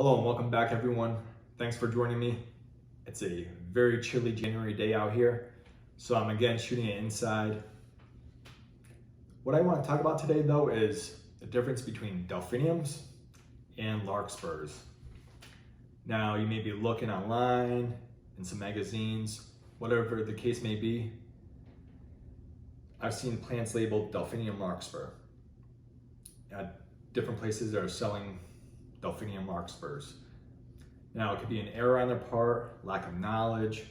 Hello and welcome back everyone. Thanks for joining me. It's a very chilly January day out here, so I'm again shooting it inside. What I want to talk about today though is the difference between Delphiniums and Larkspurs. Now you may be looking online, in some magazines, whatever the case may be. I've seen plants labeled Delphinium Larkspur. At different places that are selling Delphinium Larkspurs. Now, it could be an error on their part, lack of knowledge.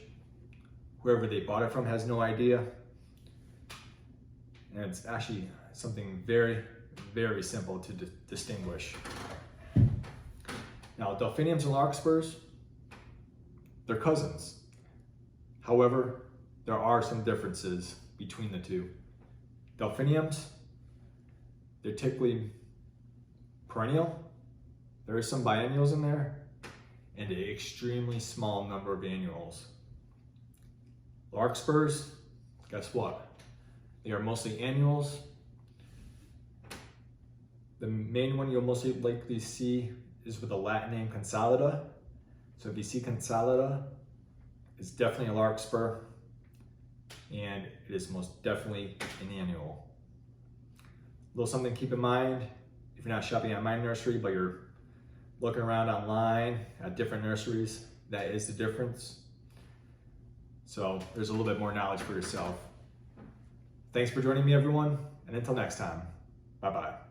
Whoever they bought it from has no idea. And it's actually something very, very simple to distinguish. Now, Delphiniums and Larkspurs, they're cousins. However, there are some differences between the two. Delphiniums, they're typically perennial. There is some biennials in there and an extremely small number of annuals. Larkspurs, guess what? They are mostly annuals. The main one you'll mostly likely see is with the Latin name consolida. So if you see consolida, it's definitely a larkspur, and it is most definitely an annual. A little something to keep in mind if you're not shopping at my nursery, but you're looking around online at different nurseries, that is the difference. So there's a little bit more knowledge for yourself. Thanks for joining me, everyone, and until next time, bye-bye.